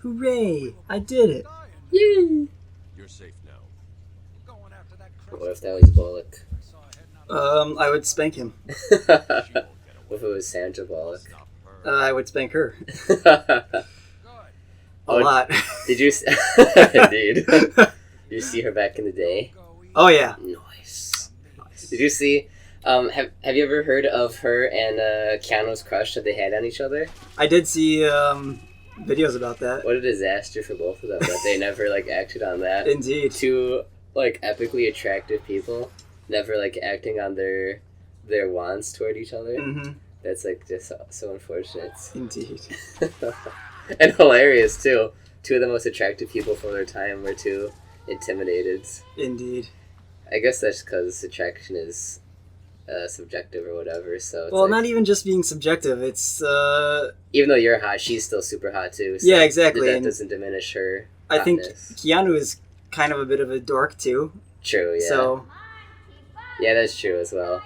Hooray! I did it. Yay! You're safe now. What if that was Bullock? I would spank him. What if it was Sandra Bullock? I would spank her. A lot. Did you? Dude, did you see her back in the day? Oh yeah. Nice. Did you see? Have you ever heard of her and Keanu's crush that they had on each other? I did see videos about that. What a disaster for both of them that they never acted on that. Indeed. Two epically attractive people never acting on their wants toward each other. Mm-hmm. That's just so unfortunate. Indeed. And hilarious too. Two of the most attractive people for their time were too intimidated. Indeed. I guess that's because attraction is subjective or whatever. So it's not even just being subjective. It's even though you're hot, she's still super hot too. So yeah, exactly. That doesn't diminish her hotness. I think Keanu is kind of a bit of a dork too. True. Yeah. So yeah, that's true as well.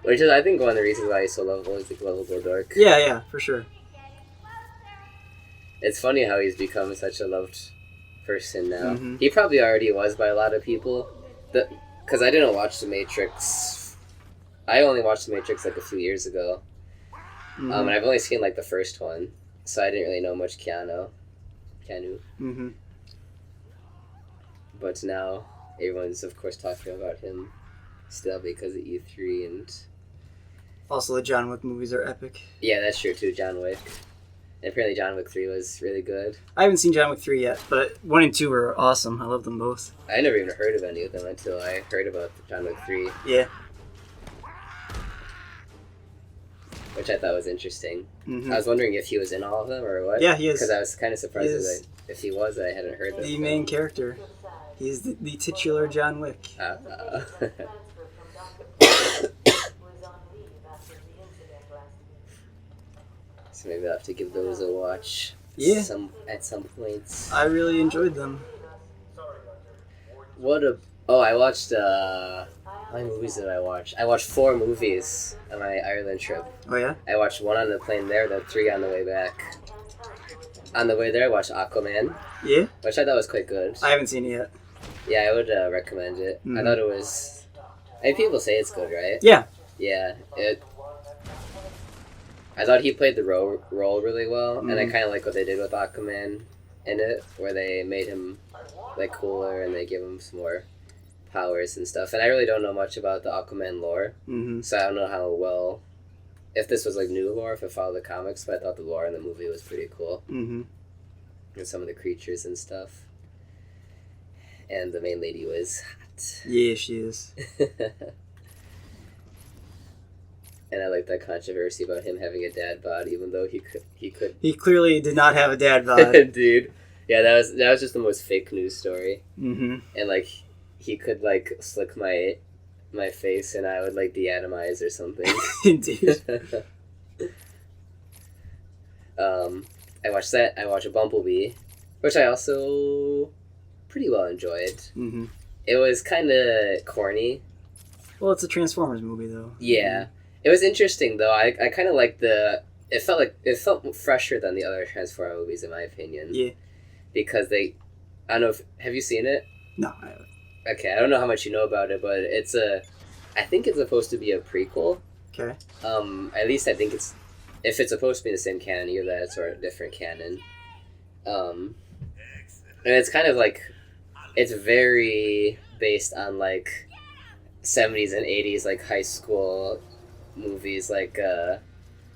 Which is, I think, one of the reasons why he's so lovable is the lovable dork. Yeah, for sure. It's funny how he's become such a loved person now. Mm-hmm. He probably already was by a lot of people. Because I didn't watch The Matrix. I only watched The Matrix a few years ago. Mm-hmm. And I've only seen the first one. So I didn't really know much Keanu. Mm-hmm. But now everyone's, of course, talking about him still because of E3 and... Also, the John Wick movies are epic. Yeah, that's true too, John Wick. And apparently John Wick 3 was really good. I haven't seen John Wick 3 yet, but 1 and 2 were awesome. I love them both. I never even heard of any of them until I heard about John Wick 3. Yeah. Which I thought was interesting. Mm-hmm. I was wondering if he was in all of them or what. Yeah, he is. Because I was kind of surprised that if he was, I hadn't heard that. The main character. He's the titular John Wick. So maybe I'll have to give those a watch. Yeah. At some points. I really enjoyed them. I watched, how many movies did I watch? I watched 4 movies on my Ireland trip. Oh, yeah? I watched 1 on the plane there, then 3 on the way back. On the way there, I watched Aquaman. Yeah? Which I thought was quite good. I haven't seen it yet. Yeah, I would recommend it. Mm-hmm. I thought it was... people say it's good, right? Yeah. Yeah, I thought he played the role really well, and I kind of like what they did with Aquaman in it, where they made him cooler and they give him some more powers and stuff. And I really don't know much about the Aquaman lore, so I don't know how well, if this was new lore, if it followed the comics, but I thought the lore in the movie was pretty cool. Mm-hmm. And some of the creatures and stuff. And the main lady was hot. Yeah, she is. And I like that controversy about him having a dad bod, even though he could. He clearly did not have a dad bod. Dude, yeah, that was just the most fake news story. Mm-hmm. And he could slick my face, and I would deatomize or something. Indeed. I watched that. I watched Bumblebee, which I also pretty well enjoyed. Mm-hmm. It was kind of corny. Well, it's a Transformers movie, though. Yeah. It was interesting, though. I kind of liked it felt fresher than the other Transformer movies, in my opinion. Yeah. Because I don't know have you seen it? No, I haven't. Okay, I don't know how much you know about it, but I think it's supposed to be a prequel. Okay. At least I think if it's supposed to be the same canon, either that it's or a different canon. And it's kind of it's very based on 70s and 80s high school movies, or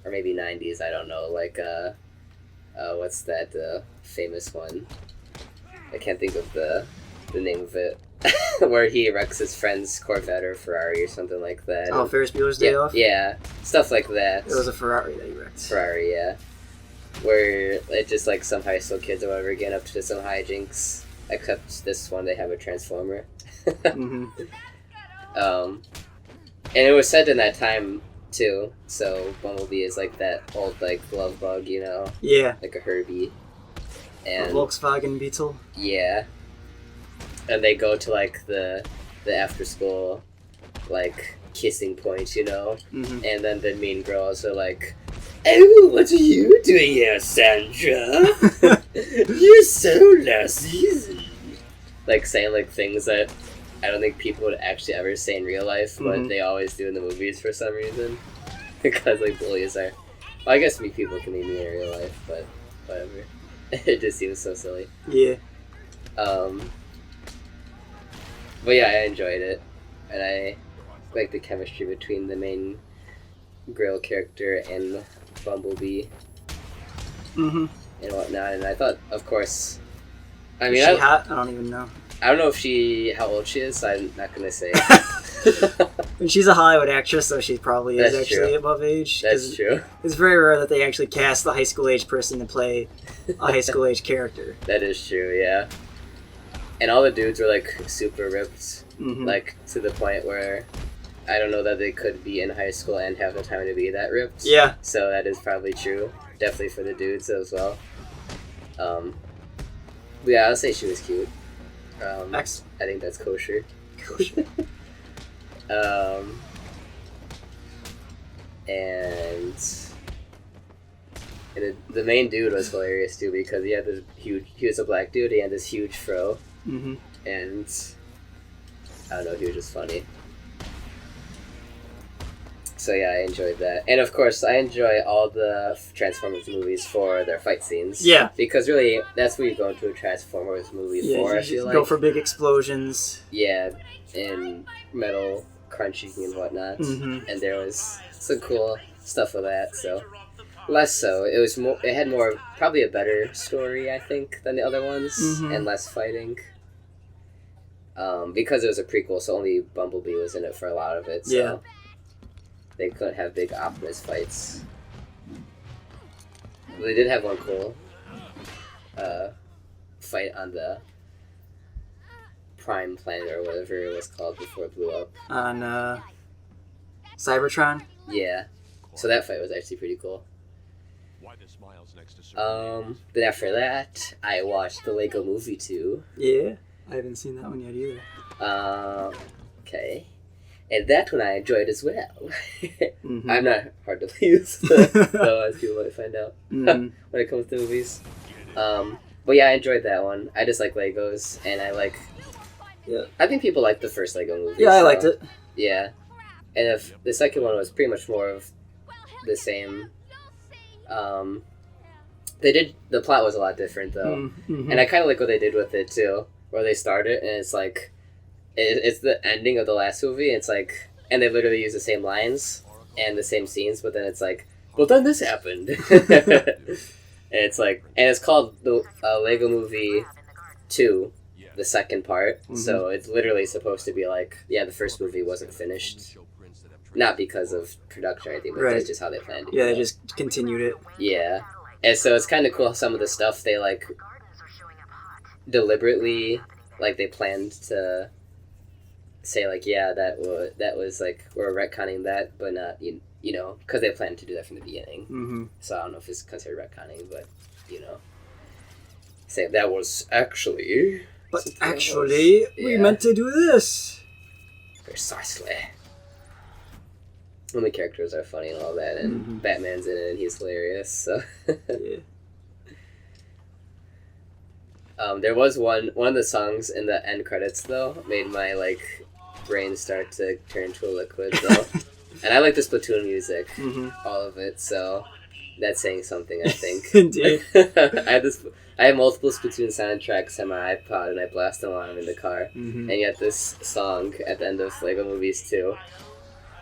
maybe 90s, I don't know, what's that famous one? I can't think of the name of it. Where he wrecks his friend's Corvette or Ferrari or something like that. Oh, Ferris Bueller's Day Off? Yeah, stuff like that. It was a Ferrari that he wrecked. Ferrari, yeah. Where it's just some high school kids or whatever get up to some hijinks. Except this one, they have a Transformer. Mm-hmm. And it was set in that time too, so Bumblebee is that old glove bug, Yeah. like a Herbie. And a Volkswagen Beetle. Yeah. And they go to the after school kissing point, Mm-hmm. and then the mean girls are Oh, what are you doing here, Sandra? You're so lazy. Like saying like things that I don't think people would actually ever say in real life, but they always do in the movies for some reason. Because like bullies are. Well, I guess people can be mean in real life, but whatever. It just seems so silly. Yeah. But yeah, I enjoyed it, and I like the chemistry between the main girl character and Bumblebee and whatnot. And I thought, of course, I mean, Is she hot? I don't even know. I don't know how old she is, so I'm not gonna say. And she's a Hollywood actress, so she probably is That's actually true. above age. That's true. It's very rare that they actually cast a high school age person to play a high school age character. That is true, yeah. And all the dudes were like super ripped, like to the point where I don't know that they could be in high school and have the time to be that ripped. Yeah. So that is probably true. Definitely for the dudes as well. But yeah, I'll say she was cute. Excellent. I think that's kosher. Kosher. And the main dude was hilarious too because he had this huge. He was a black dude. He had this huge fro, and I don't know. He was just funny. So yeah, I enjoyed that, and of course, I enjoy all the Transformers movies for their fight scenes. Yeah, because really, that's what you go into a Transformers movie for. I feel like go for big explosions. Yeah, and metal crunching and whatnot, and there was some cool stuff with that. So less so. It was more. It had more, probably a better story, I think, than the other ones, and less fighting. Because it was a prequel, so only Bumblebee was in it for a lot of it. So. Yeah. They couldn't have big Optimus fights. They did have one cool fight on the Prime planet or whatever it was called before it blew up. On Cybertron? Yeah. So that fight was actually pretty cool. Then after that, I watched the Lego Movie 2. Yeah. I haven't seen that one yet either. Okay. And that one I enjoyed as well. I'm not hard to please, though, as people might find out when it comes to movies. But yeah, I enjoyed that one. I just like Legos, and I like... Yeah. I think people like the first Lego movie. Yeah, I liked it. Yeah. And if the second one was pretty much more of the same... the plot was a lot different, though. And I kind of like what they did with it, too. Where they started, and it's like... It's the ending of the last movie. It's like, and they literally use the same lines and the same scenes, but then it's like, well, then this happened, and it's like, and it's called the Lego Movie 2, the second part. So it's literally supposed to be like, yeah, the first movie wasn't finished, not because of production or anything, but that's just how they planned it. Yeah, they just continued it. Yeah, and so it's kind of cool. Some of the stuff they like deliberately, like they planned to. Say like that was like we're retconning that, but not you know because they planned to do that from the beginning. So I don't know if it's considered retconning, but say that was actually. But actually, we meant to do this. Precisely. And the characters are funny and all that, and Batman's in it, and he's hilarious. So. Yeah. There was one of the songs in the end credits though made my like brain start to turn into a liquid though, and I like the Splatoon music, all of it. So that's saying something, I think. Indeed. I have multiple Splatoon soundtracks on my iPod, and I blast them while I'm in the car. And yet this song at the end of Lego Movies 2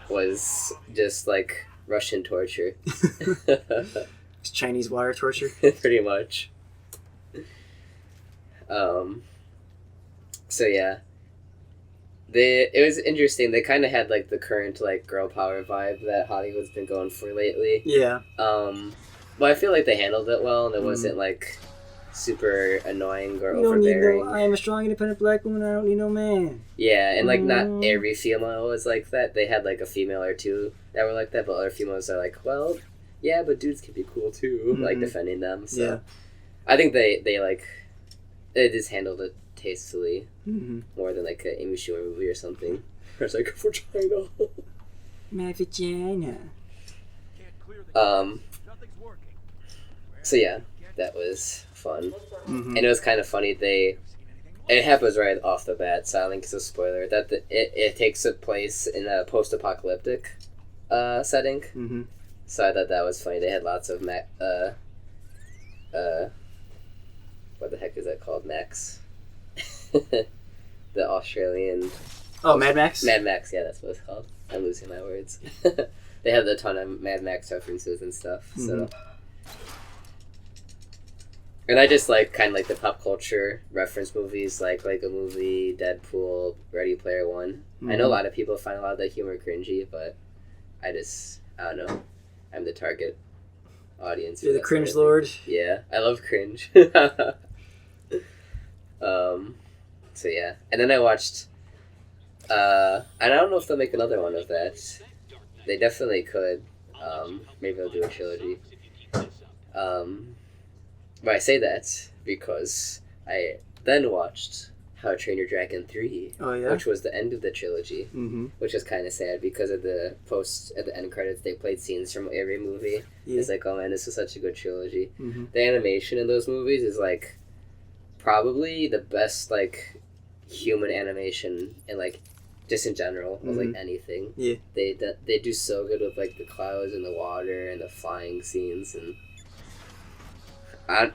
was just like Russian torture. It's Chinese water torture. Pretty much. So yeah, it was interesting. They kind of had like the current like girl power vibe that Hollywood's been going for lately. Yeah. But I feel like they handled it well, and it wasn't like super annoying or You don't need overbearing. no. I am a strong, independent black woman. I don't need no man. Yeah, and like not every female was like that. They had like a female or two that were like that, but other females are like, well, yeah, but dudes can be cool too, like defending them. So Yeah. I think they like they just handled it tastefully more than like an Amy Schumer movie or something. Where it's like for China. My vagina. So yeah, that was fun. Mm-hmm. And it was kind of funny. It happens right off the bat. Silent is a spoiler that it takes place in a post-apocalyptic setting. Mm-hmm. So I thought that was funny. They had lots of what the heck is that called? Max. The Australian. Oh, Mad Max? Mad Max, yeah, that's what it's called. I'm losing my words. They have a ton of Mad Max references and stuff. So. Mm-hmm. And I just kind of like the pop culture reference movies, like Lego Movie, Deadpool, Ready Player One. Mm-hmm. I know a lot of people find a lot of that humor cringy, but I don't know. I'm the target audience. You're the cringe lord. Yeah, I love cringe. So yeah, and then I watched. I don't know if they'll make another one of that. They definitely could. Maybe they'll do a trilogy. But I say that because I then watched How to Train Your Dragon 3, Oh, yeah? which was the end of the trilogy, Mm-hmm. which is kind of sad because of the at the end credits, they played scenes from every movie. Yeah. It's like, oh man, this was such a good trilogy. Mm-hmm. The animation in those movies is probably the best human animation in just in general of anything. Yeah. They do so good with the clouds and the water and the flying scenes, and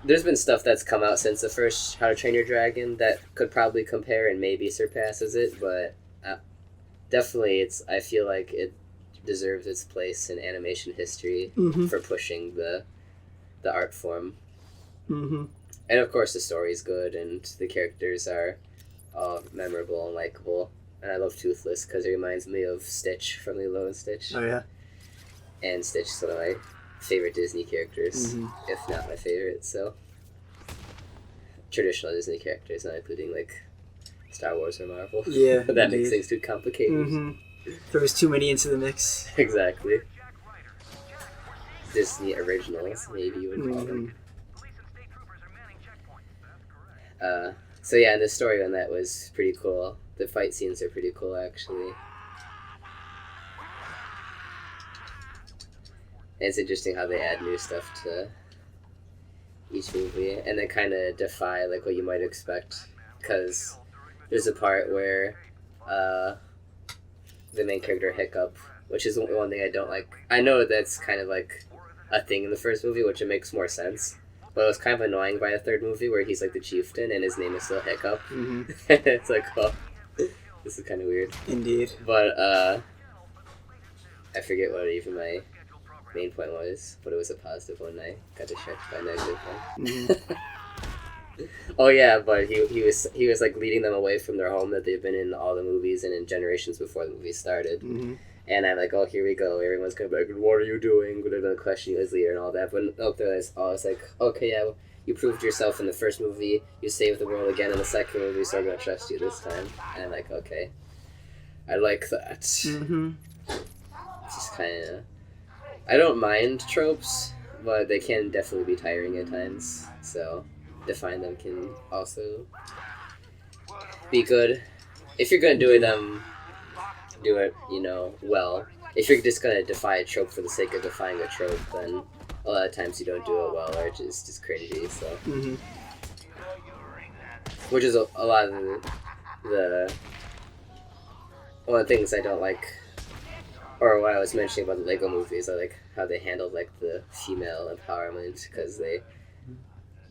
there's been stuff that's come out since the first How to Train Your Dragon that could probably compare and maybe surpasses it, but definitely I feel like it deserves its place in animation history Mm-hmm. for pushing the art form. Mm-hmm. And of course the story's good and the characters are all memorable and likable. And I love Toothless because it reminds me of Stitch from Lilo and Stitch. Oh, yeah? And Stitch is one of my favorite Disney characters, Mm-hmm. if not my favorite. So traditional Disney characters, not including Star Wars or Marvel. Yeah, That makes indeed. things too complicated. Mm-hmm. Throws too many into the mix. Exactly. Disney originals, maybe you would call them. So yeah, and the story on that was pretty cool. The fight scenes are pretty cool, actually. And it's interesting how they add new stuff to each movie, and they kind of defy what you might expect. Because there's a part where the main character Hiccup, which is one thing I don't like. I know that's kind of a thing in the first movie, which it makes more sense. But it was kind of annoying by the third movie where he's the chieftain and his name is still Hiccup. Mm-hmm. It's well, this is kind of weird. Indeed. But I forget what even my main point was, but it was a positive one. I got distracted by a negative one. Mm-hmm. Oh yeah, but he was leading them away from their home that they've been in all the movies and in generations before the movie started. Mm-hmm. And I'm oh, here we go. Everyone's gonna be what are you doing? They're gonna question you as leader and all that. But I was okay, yeah, well, you proved yourself in the first movie. You saved the world again in the second movie, so I'm gonna trust you this time. And I'm okay, I like that. Mm-hmm. It's just kind of. I don't mind tropes, but they can definitely be tiring at times. So, define them can also be good. If you're gonna do it, do it, well. If you're just gonna defy a trope for the sake of defying a trope, then a lot of times you don't do it well, or it's just cringy. So, Mm-hmm. which is a lot of the one of the things I don't like, or what I was mentioning about the Lego movies. I like how they handled the female empowerment because they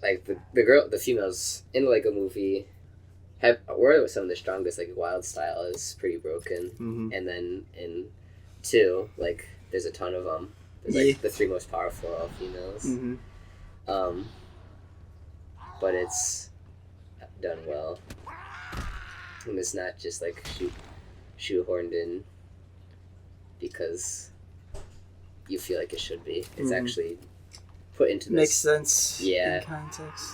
the females in the Lego movie were some of the strongest. Wild Style is pretty broken, Mm-hmm. and then in 2, there's a ton of them. There's the 3 most powerful all females. Mm-hmm. But it's done well, and it's not just shoehorned in because you feel like it should be. It's Mhm. actually put into this. Makes sense. Yeah. In context.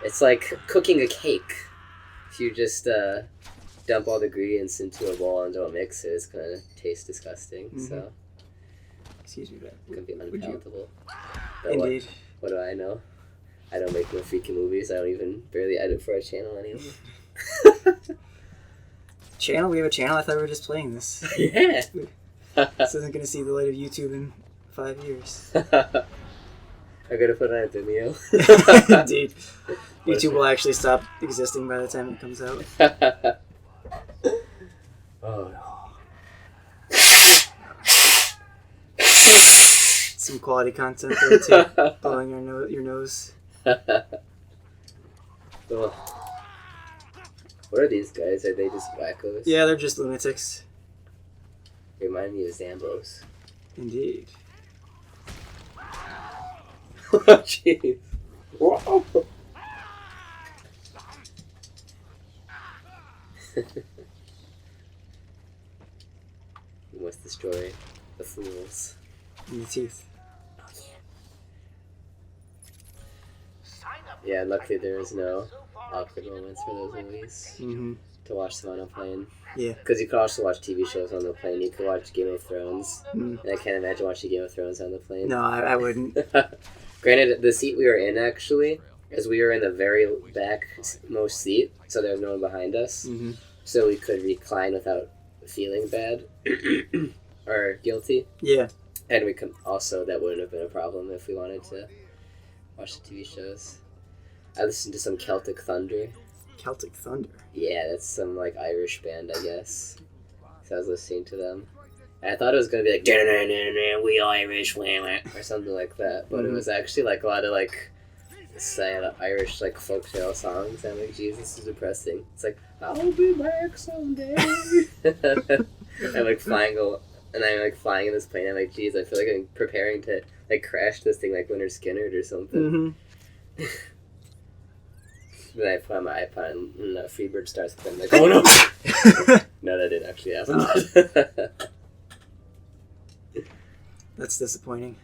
It's like cooking a cake. If you just dump all the ingredients into a bowl and don't mix it, it's gonna taste disgusting. Mhm. So Excuse me, it's gonna be Would you- unpalatable. But Indeed. what do I know? I don't make no freaking movies. I don't even barely edit for a channel anymore. Channel? We have a channel? I thought we were just playing this. Yeah. This isn't going to see the light of YouTube in 5 years. I gotta put on a Vimeo. Indeed. YouTube will actually stop existing by the time it comes out. Oh no. Some quality content there too. Blowing your nose. Oh. What are these guys? Are they just wackos? Yeah, they're just lunatics. Remind me of Zambos. Indeed. Oh, jeez. Whoa. You must destroy the fools. In the teeth. Yeah, luckily there is no awkward moments for those movies Mm-hmm. to watch them on a plane. Yeah. Because you could also watch TV shows on the plane. You could watch Game of Thrones. Mm. And I can't imagine watching Game of Thrones on the plane. No, I wouldn't. Granted, the seat we were in actually, is we were in the very back most seat, so there was no one behind us. Mm-hmm. So we could recline without feeling bad or guilty. Yeah. And we could also, that wouldn't have been a problem if we wanted to watch the TV shows. I listened to some Celtic Thunder. Celtic Thunder. Yeah, that's some like Irish band, I guess. So I was listening to them. And I thought it was gonna be like "We Irish," or something like that, but it was actually like a lot of like sad Irish like folktale songs. I'm like, Jesus, this is depressing. It's like, I'll be back someday. I'm like flying in this plane. I'm like, geez, I feel like I'm preparing to like crash this thing like Leonard Skinner or something. Mm-hmm. Then I put on my iPod and Freebird starts playing. Like, oh no! No, that didn't actually happen. That's disappointing.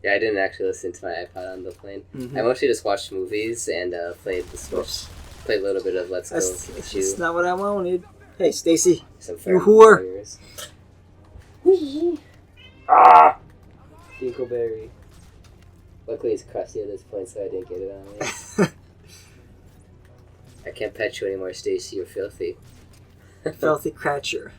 Yeah, I didn't actually listen to my iPod on the plane. Mm-hmm. I mostly just watched movies and played the Switch. Played a little bit of Let's Go with You. That's not what I wanted. Hey, Stacy. Some You whore. Ah! Dinkleberry. Luckily it's crusty at this point, so I didn't get it on me. I can't pet you anymore, Stacy. You're filthy. Filthy Cratcher.